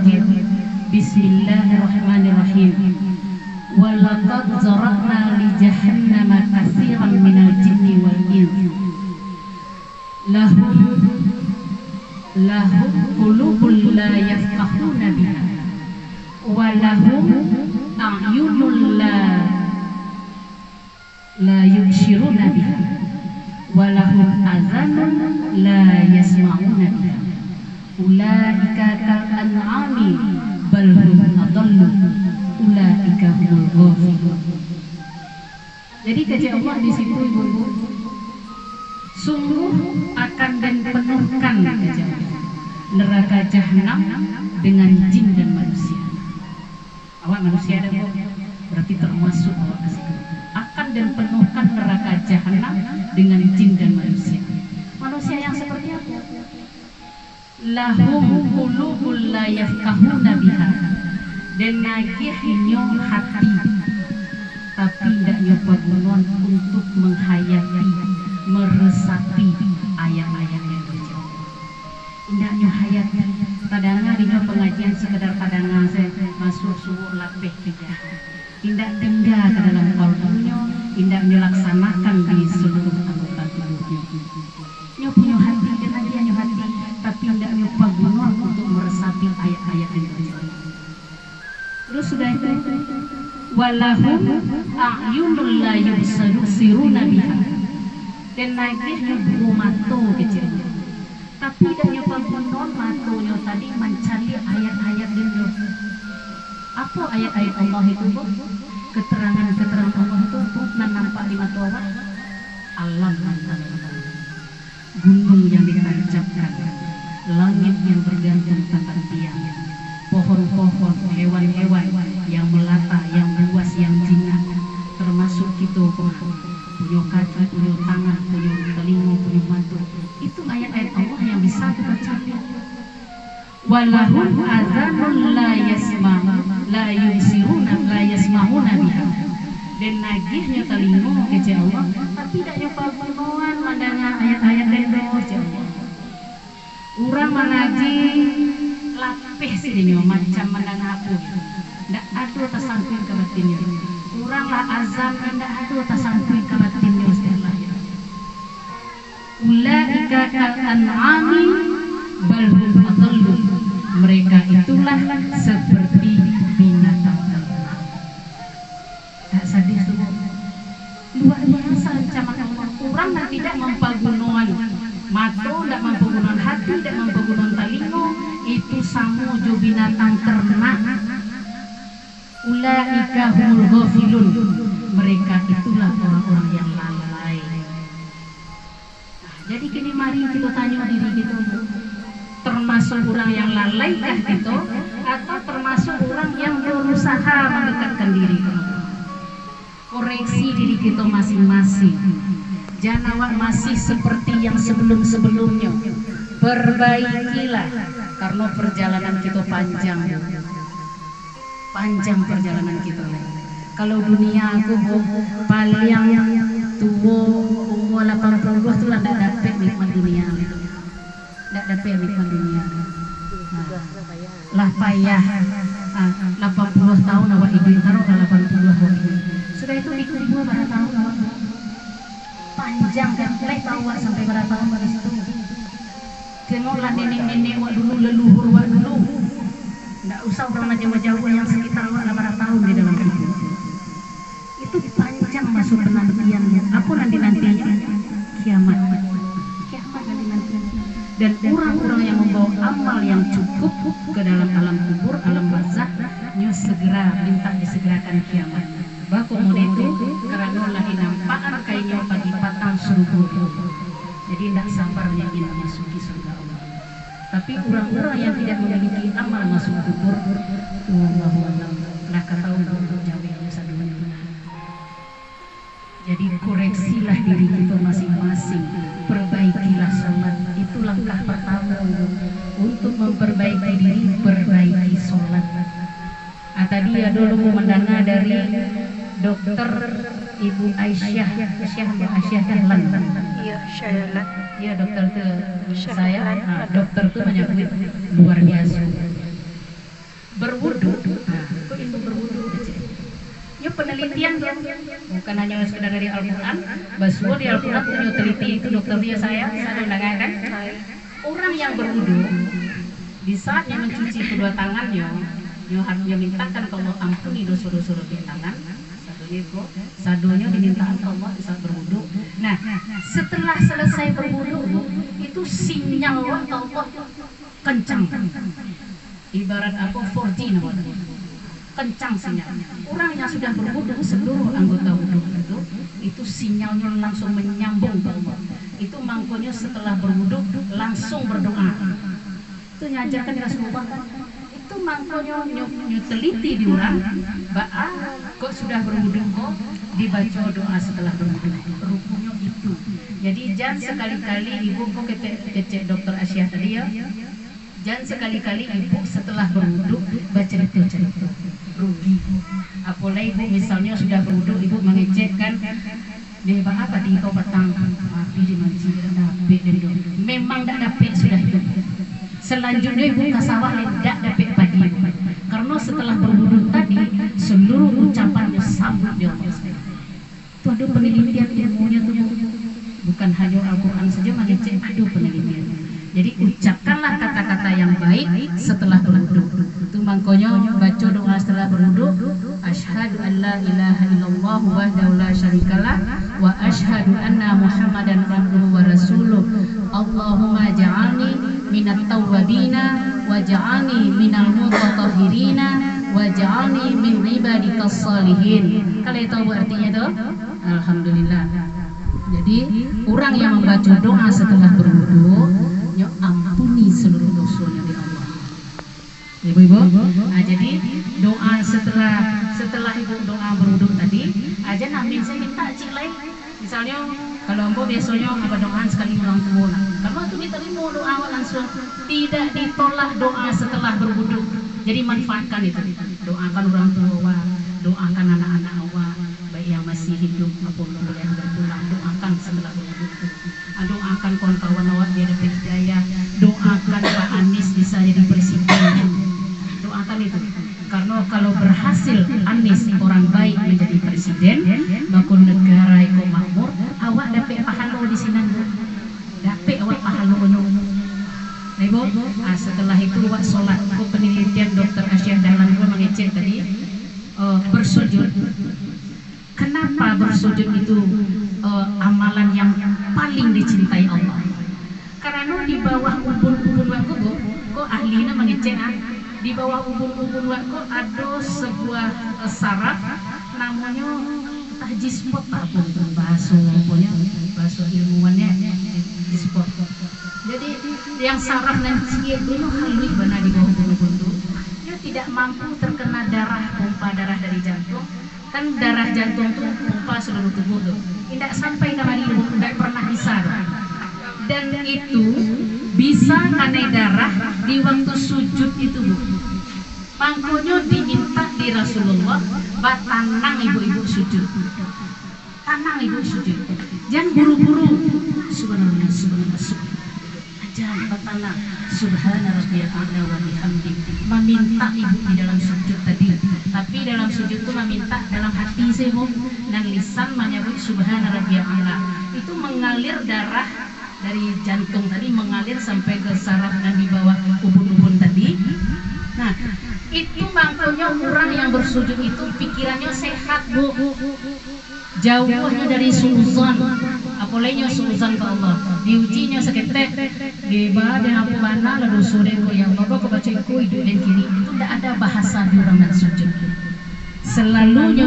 Rajim. Bismillahirrahmanirrahim. Walaqad zara'na li jahannama katsiran minal jinni wal insi lahum qulubun la yafqahuna biha wa lahum a'yunun la yubsiruna biha wa lahum adhanun la yasma'una biha ulaika kal an'ami bal hum adallu ulaika humul ghafilun. Jadi kata Allah di situ ibu-ibu, sungguh akan dan penuhkan neraka jahanam dengan jin dan manusia. Awak manusia ada berarti termasuk awak akan dan penuhkan neraka jahanam dengan jin dan manusia. Manusia yang seperti apa? Lahum qulubun la yafqahuna biha, dan nagihnya hati tapi tidak nyoba gunon untuk menghayati, meresapi ayat-ayat yang berjauh. Indahnya hayati kadang-kadang dino pengajian sekedar kadang-kadang saya masuk subuh lapeh tidak. Indah tinggal ke dalam kalbunya, indah dilaksanakan di seluruh anggota tubuhnya. Nyo punya hati dan lagi nyo hati, tapi indah nyoba gunon untuk meresapi ayat-ayat yang berjauh. Terus sudah itu, walahum a'yunul la yubsiruna biha, dan naiknya buku mato kecilnya, tapi dan nyoba gunon matonya tadi mencari ayat-ayat dulu. Apa ayat-ayat Allah itu? Keterangan-keterangan Allah itu nampak di mata Allah. Alam gunung yang ditancapkan, langit yang bergantung tanpa tiang, pohon-pohon, hewan-hewan yang melata, yang buas, yang jinak, termasuk kita punya kaki, punya tangan, punya telinga, punya mata. Itu ayat-ayat Allah yang bisa kita cari. Walahum adzanun la yasma'una biha, dan nagihnya telinga ke Allah, tapi tidak nyoba gunoan mandangnya ayat-ayat dari Allah. Urang mengaji lapeh sih macam mandang aku, ndak ada tersamping ke batinnya. Urang lah azan ndak ada tersamping ke batinnya Ustaz. Ulaika kal an'ami bal hum adallu, mereka itulah seperti binatang ternak. Tak sadis tu luar biasa ancaman Allah. Orang yang tidak mempagunuan mata, tidak mempagunuan hati, tidak mempagunuan telinga, itu sama jo binatang ternak. Ulaika humul ghafilun, mereka itulah orang-orang yang lalai. Jadi kini mari kita tanya diri kita, termasuk orang yang lalaikah kita, atau termasuk orang yang berusaha mendekatkan diri kita? Koreksi diri kita masing-masing. Jangan awak masih seperti yang sebelum-sebelumnya. Perbaikilah, karena perjalanan kita panjang. Panjang perjalanan kita. Kalau dunia aku paling tua umur 80 tu lah tak dapat nikmat dunia. Tak dapat nikmat dunia. Lah payah 80 tahun awak hidup, taruh 80 tahun. Sudah itu ikut gua berapa tahun awak? Panjang kan, tahu awak sampai berapa tahun pada situ. Tengoklah nenek-nenek awak dulu, leluhur awak dulu. Tidak usah orang jauh-jauh yang sekitar awak berapa tahun di dalam hidup. Itu panjang masuk penantiannya. Apa nanti-nantinya? Kiamat. Kiamat nanti-nanti. Dan orang-orang yang membawa amal yang cukup ke dalam alam kubur, alam barzakh, segera minta disegerakan kiamat. Kemudian itu karena lagi nampakkan kayaknya bagi patang surga. Jadi tidak sabarnya ingin masuki surga Allah. Tapi orang-orang yang tidak memiliki amal masuk kubur, wallahu a'lam, lah kata untuk jauh yang sadurunge. Jadi koreksilah diri kita masing-masing, perbaikilah sholat. Itu langkah pertama untuk memperbaiki diri, perbaiki sholat. Tadi ya dulu mendengar dari Dokter Ibu Aisyah Dahlan. Iya, Syahlan. Iya, dokter ke saya. Dokter itu menyebut luar biasa. penelitian dia, bukan hanya sekedar dari Al-Quran. Bahwa di Al-Quran itu teliti itu dokter dia saya mendengarkan orang yang berwudu di saatnya mencuci kedua tangannya, dia mintakan ke Allah ampuni dosa-dosa di tangan. Sadonya dimintakan ke Allah di saat berwudu. Nah, setelah selesai berwudu itu sinyal Allah kencang. Ibarat apa 4G namanya. Kencang sinyalnya. Orang yang sudah berwudu seluruh anggota wudu itu sinyalnya langsung menyambung ke Allah. Itu mangkonya setelah berwudu langsung berdoa. Itu nyajarkan Rasulullah kan. Itu mangkonya teliti di orang. Kok sudah berwudu kok dibaca doa setelah berwudu. Rukunnya itu. Jadi jangan sekali-kali ibu kok kecek dokter Asyah tadi ya. Jangan sekali-kali ibu setelah berwudu baca itu rugi. Apalagi ibu misalnya sudah berwudu ibu mengecek kan dia apa di kau petang api di masjid dapet dari dong. Memang tak dapet sudah itu. Selanjutnya ibu ke sawah tidak dapet padi. Karena setelah berwudu tadi seluruh ucapannya sambut di Allah. Itu ada penelitian ilmunya tuh. Bukan hanya Al-Quran saja mengecek, ada penelitian. Jadi ucapkanlah kata-kata yang baik setelah berwudu. Itu mangkonya baca doa setelah berwudu. Asyhadu an la ilaha illallah wahdahu la syarikalah wa asyhadu anna Muhammadan abduhu wa rasuluh. Allahumma ja'alni minat tawwabina wa ja'alni minal mutatahhirina wa ja'alni min ibadikas salihin. Kalian tahu artinya itu? Alhamdulillah. Jadi orang yang membaca doa setelah berwudu ya ampuni seluruh dosanya di Allah. Ibu-ibu, jadi doa setelah ibu doa berwudu tadi, aja namin saya minta cik lain. Misalnya kalau ambo biasanya apa doa sekali ulang tahun. Kalau itu diterima doa langsung, tidak ditolak doa setelah berwudu. Jadi manfaatkan itu. Doakan orang tua, doakan anak-anak awak, baik yang masih hidup maupun yang sudah pulang, doakan setelah berwudu. Doakan kawan-kawan awak dia dapat hidayah, doakan Pak Anies bisa jadi presiden, doakan itu. Karena kalau berhasil Anies orang baik menjadi presiden, maka negara itu makmur, awak dapat pahala di sini, dapat awak pahala Nah ibu, setelah itu awak sholat. Kok penelitian dokter Asyah Dahlan gua mengecek tadi, bersujud. Kenapa bersujud itu amalan yang paling dicintai Allah? Karena di bawah ubun-ubun waktu kok ahlinya mengecek di bawah ubun-ubun waktu ada sebuah saraf namanya jispot apa bahasa ilmuannya jispot. Jadi yang saraf nanti itu halus benar di bawah ubun-ubun itu dia tidak mampu terkena pompa darah dari jantung. Kan darah jantung itu pompa seluruh tubuh tuh. Tidak sampai ke hati tubuh, tidak pernah bisa. Dan itu bisa kena darah di waktu sujud itu bu. Mangkonya diminta di Rasulullah, tanang ibu-ibu sujud. Tanang ibu sujud. Jangan buru-buru. Subhanallah, subhanallah. Jangan tanang. Subhana rabbiyal a'la wa bihamdi. Meminta ibu di dalam sujud tadi. Tapi dalam sujud itu meminta dalam hati saya dan lisan menyebut subhana rabbiyal a'la. Itu mengalir darah dari jantung tadi mengalir sampai ke saraf dan di bawah ubun-ubun tadi. Nah, itu makanya orang yang bersujud itu pikirannya sehat bu. Jauhnya dari suzon, apalagi suzon ke Allah. Diujinya seketek di badan apa mana lalu sore ko yang bapak kebaca ku hidup dan kiri itu tidak ada bahasa di orang yang sujud. Selalunya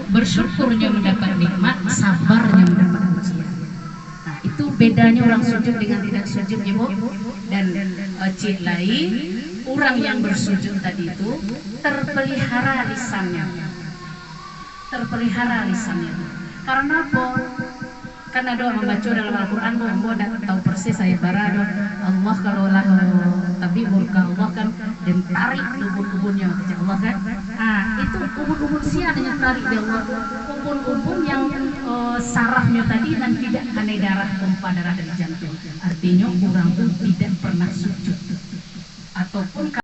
bersyukurnya mendapat nikmat, sabarnya mendapat ujian. Nah itu bedanya orang sujud dengan tidak sujud ya bu. Dan cik lain orang yang bersujud tadi itu terpelihara lisannya. Karena apa? Karena doa membaca dalam Al-Quran bahwa tahu persis saya bara Allah kalau lah tapi murka Allah kan dan tarik ubun-ubunnya Allah kan. Itu ubun-ubun siapa yang tarik dia Allah? Ubun-ubun yang sarafnya tadi dan tidak kena darah pompa darah dari jantung. Artinya orang itu tidak pernah sujud ataupun